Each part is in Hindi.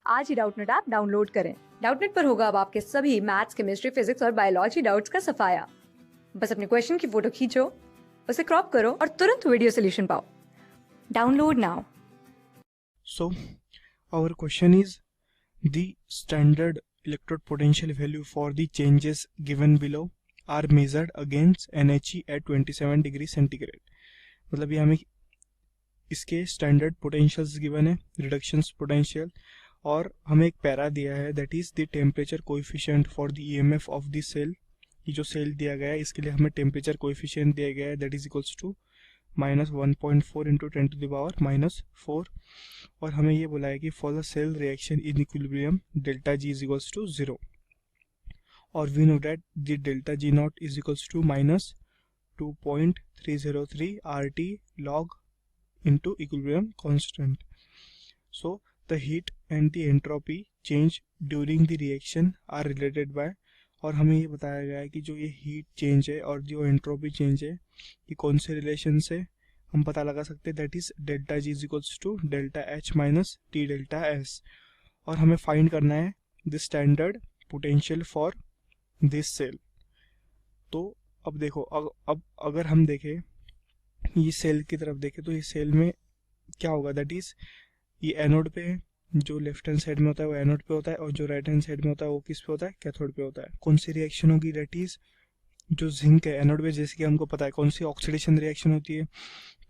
आज ही डाउटनेट ऐप डाउनलोड करें। डाउटनेट पर होगा अब आपके सभी मैथ्स, केमिस्ट्री, फिजिक्स और बायोलॉजी डाउट्स का सफाया। बस अपने क्वेश्चन की फोटो खींचो, उसे क्रॉप करो और तुरंत वीडियो सोल्यूशन पाओ। Download now. So our question is, the standard electrode potential value for the changes given below are measured against NHE at 27 degree centigrade. मतलब ये हमें इसके स्टैंडर्ड पोटेंशियल्स गिवन है, रिडक्शंस पोटेंशियल, और हमें एक पैरा दिया है that is the temperature coefficient for the EMF of the cell. ये जो सेल दिया गया है इसके लिए हमें टेम्परेचर कोएफिशिएंट दिया गया है that is equals to -1.4 into 10⁻⁴, और हमें ये बोला है कि for the cell reaction in equilibrium delta G is equals to 0, और we know that the delta G not is equals to -2.303 RT log into equilibrium constant. So the heat and the entropy change during the reaction are related by, और हमें ये बताया गया है कि जो ये हीट चेंज है और जो एंट्रोपी चेंज है ये कौन से रिलेशन से हम पता लगा सकते हैं, that is delta G is equals to delta H minus T delta S, और हमें फाइंड करना है the standard potential for this cell. तो अब देखो, अब अगर हम देखें ये सेल की तरफ देखें तो ये सेल में क्या होगा, दैट इज ये एनोड पे है, जो लेफ्ट हैंड साइड में होता है वो एनोड पे होता है, और जो राइट हैंड साइड में होता है वो किस पे होता है, कैथोड पे होता है। कौन सी रिएक्शन होगी, दैट इज जो जिंक है एनोड पे, जैसे कि हमको पता है कौन सी ऑक्सीडेशन रिएक्शन होती है,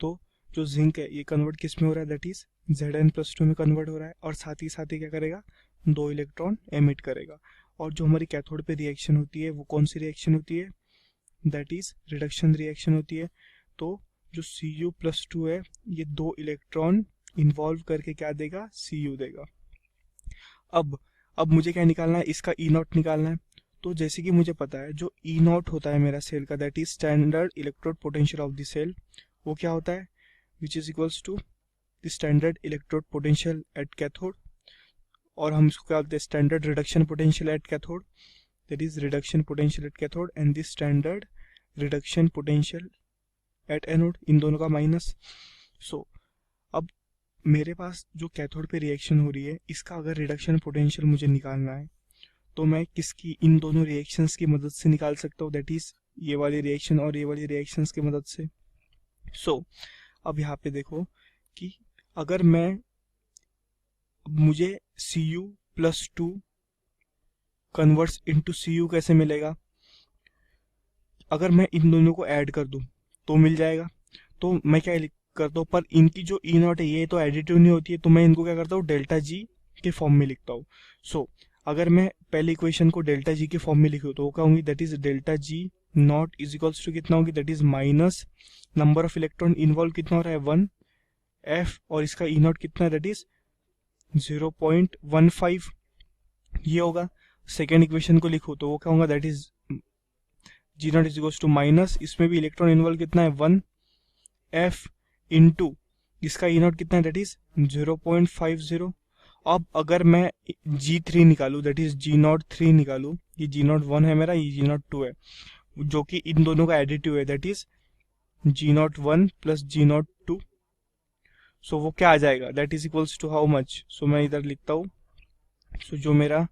तो जो जिंक है ये कन्वर्ट किस में हो रहा है, दैट इज Zn+2 में कन्वर्ट हो रहा है, और साथ ही क्या करेगा, 2 इलेक्ट्रॉन एमिट करेगा। और जो हमारी कैथोड पे रिएक्शन होती है वो कौन सी रिएक्शन होती है, दैट इज रिडक्शन रिएक्शन होती है। तो जो Cu+2 है ये 2 इलेक्ट्रॉन इन्वॉल्व करके क्या देगा, Cu देगा। अब मुझे क्या निकालना है, इसका E0 निकालना है। तो जैसे कि मुझे पता है जो E0 होता है मेरा सेल का, that is standard electrode potential of the cell, वो क्या होता है, which is equals to the standard electrode potential at cathode, और हम इसको क्या बोलते हैं, standard reduction potential at cathode, that is reduction potential at cathode, and this standard reduction potential at anode, इन दोनों का माइनस। सो अब मेरे पास जो कैथोड पे रिएक्शन हो रही है इसका अगर रिडक्शन पोटेंशियल मुझे निकालना है तो मैं किसकी, इन दोनों रिएक्शंस की मदद से निकाल सकता हूँ, दैट इज ये वाली रिएक्शन और ये वाली रिएक्शंस की मदद से। सो अब यहाँ पे देखो कि अगर मुझे Cu+2 कन्वर्ट्स इनटू Cu कैसे मिलेगा, अगर मैं इन दोनों को ऐड कर दूं तो मिल जाएगा। तो मैं क्या करता हूँ, पर इनकी जो E0 है ये तो एडिटिव नहीं होती है, तो मैं इनको क्या करता हूँ, डेल्टा जी के फॉर्म में लिखता हूँ। सो अगर मैं पहले इक्वेशन को डेल्टा जी के फॉर्म में लिखूँ तो वो क्या होंगी, that is delta G not is equals to कितना होगी, that is minus number of electron involve कितना हो रहा है 1 F, और इसका E0 कितना है, दैट इज 0.15 ये होगा। सेकेंड इक्वेशन को लिखो तो वो क्या होगा, that is G0 is equals to minus, इसमें भी इलेक्ट्रॉन इन्वॉल्व कितना है 1 F इंटू इसका E0 कितना है, दैट इज 0.50। अब अगर मैं G3 निकालू, दैट इज G03 निकालू, ये G01 है मेरा, ये G02 है, जो कि इन दोनों का एडिटिव है, that is G01 plus G02। सो वो क्या आ जाएगा, that is equals to how much, so मैं इधर लिखता हूँ। सो जो मेरा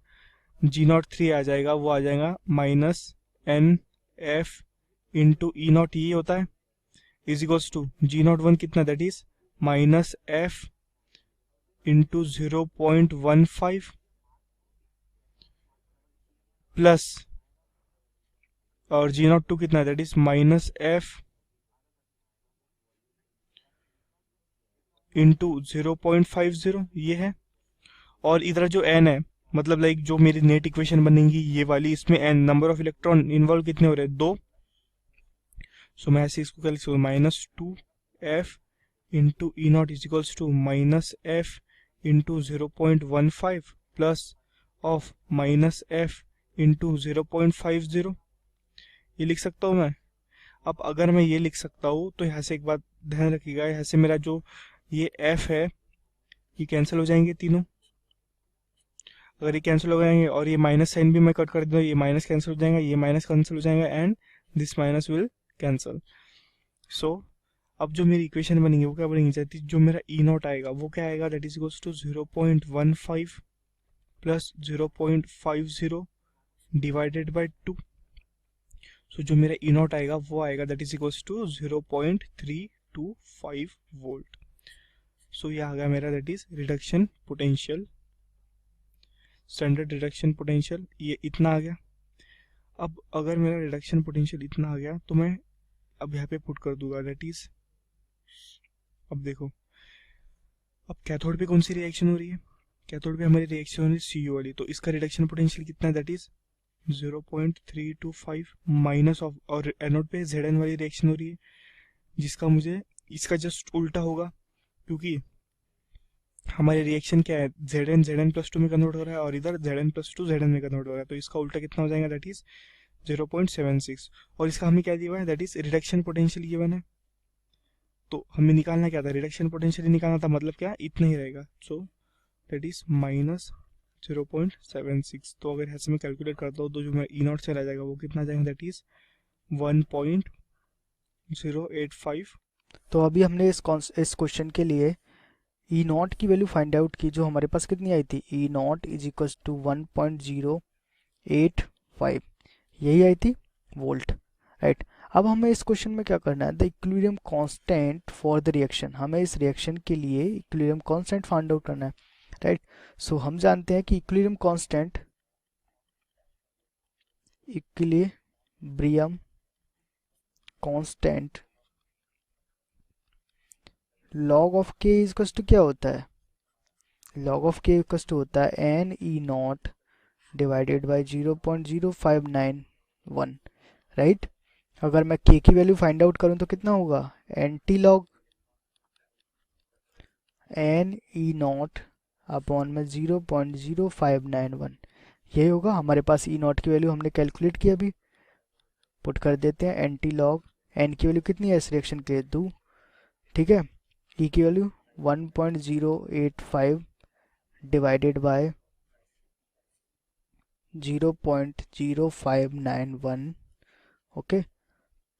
G03 आ जाएगा वो आ जाएगा -NF इंटू E0 ये होता है, इज इक्वल्स टू G01 कितना, that is -F into 0.15 plus, और G02 कितना, दैट इज -F इंटू 0.50 ये है। और इधर जो N है, मतलब लाइक जो मेरी नेट इक्वेशन बनेगी ये वाली, इसमें N number of electron involve कितने हो रहे हैं, 2। सो मैं ऐसे इसको क्या लिख सकता हूँ, -2F into E0 is equals to -F into 0.15 plus of -F into 0.50, ये लिख सकता हूँ मैं। अब अगर मैं ये लिख सकता हूँ तो यहाँ से एक बात ध्यान रखिएगा, यहाँ से मेरा जो ये F है ये कैंसिल हो जाएंगे तीनों, अगर ये कैंसिल हो जाएंगे और ये माइनस साइन भी मैं कट कर दूँ, ये माइनस कैंसिल हो जाएगा, ये माइनस कैंसिल हो जाएगा, and this minus will cancel. So अब जो मेरी इक्वेशन बनेगी वो क्या बनेगी, जो मेरा E0 आएगा वो क्या आएगा, that is equals to 0.15 plus 0.50 divided by 2। So जो मेरा ई नॉट आएगा वो आएगा that is equals to 0.325 volt. So ये आ गया मेरा that is reduction potential, standard reduction potential, ये इतना आ गया। अब अगर मेरा रिडक्शन पोटेंशियल इतना आ गया तो मैं अब यहाँ पे पुट कर दूंगा दैट इज, अब देखो अब कैथोड पे कौन सी रिएक्शन हो रही है, कैथोड पे हमारी रिएक्शन हो रही है सीयू वाली, तो इसका रिडक्शन पोटेंशियल कितना है दैट इज 0.325 माइनस ऑफ, और एनोड पे Zn वाली रिएक्शन हो रही है जिसका मुझे इसका जस्ट उल्टा होगा, क्योंकि हमारी रिएक्शन क्या है Zn+2 में कन्वर्ट हो रहा है और इधर Zn+2 Zn में कन्वर्ट हो रहा है, तो इसका उल्टा कितना हो जाएगा दैट इज 0.76। और इसका हमें क्या दिया हुआ है that is reduction potential given है, तो हमें निकालना क्या था, रिडक्शन पोटेंशियल निकालना था, मतलब क्या इतना ही रहेगा। So that is minus 0.76। तो अगर ऐसे में कैलकुलेट करता हूँ तो जो मेरा ई नॉट से रह जाएगा वो कितना जाएगा दैट इज 1.085। तो अभी हमने इस क्वेश्चन के लिए ई नॉट की वैल्यू फाइंड आउट की, जो हमारे पास कितनी आई थी, ई नॉट इज इक्वल टू 1.085, यही आई थी वोल्ट, राइट। अब हमें इस क्वेश्चन में क्या करना है, the equilibrium constant for the reaction, हमें इस रिएक्शन के लिए इक्विलिब्रियम कांस्टेंट फाइंड आउट करना है, राइट। सो हम जानते हैं कि equilibrium constant log of k equal to क्या होता है, log of k equal to होता है n e not divided by 0.0591, right. अगर मैं k की वैल्यू फाइंड आउट करूं तो कितना होगा, anti log n e not upon में 0.0591, यही होगा हमारे पास। ई नॉट की वैल्यू हमने कैलकुलेट की, अभी पुट कर देते हैं, एंटी लॉग n की वैल्यू कितनी है इस रिएक्शन के, 2, ठीक है। ई की वैल्यू 1.085 डिवाइडेड बाय 0.0591, ओके।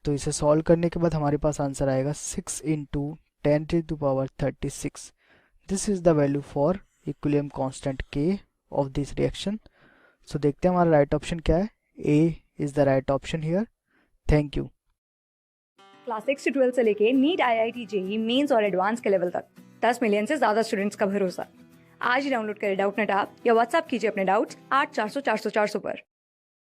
तो इसे सॉल्व करने के बाद हमारे पास आंसर आएगा 6 × 10⁻36। This is the value for equilibrium constant K of this reaction. So देखते हैं हमारा राइट ऑप्शन क्या है, A is the right option here. Thank you. Class 6 से 12 से लेके नीट, IIT, JEE मेंस और एडवांस के लेवल तक 10 मिलियन से ज्यादा स्टूडेंट्स का भरोसा। आज ही डाउनलोड करें डाउटनेट ऐप या व्हाट्सएप कीजिए अपने डाउट्स 8400 400 400 पर।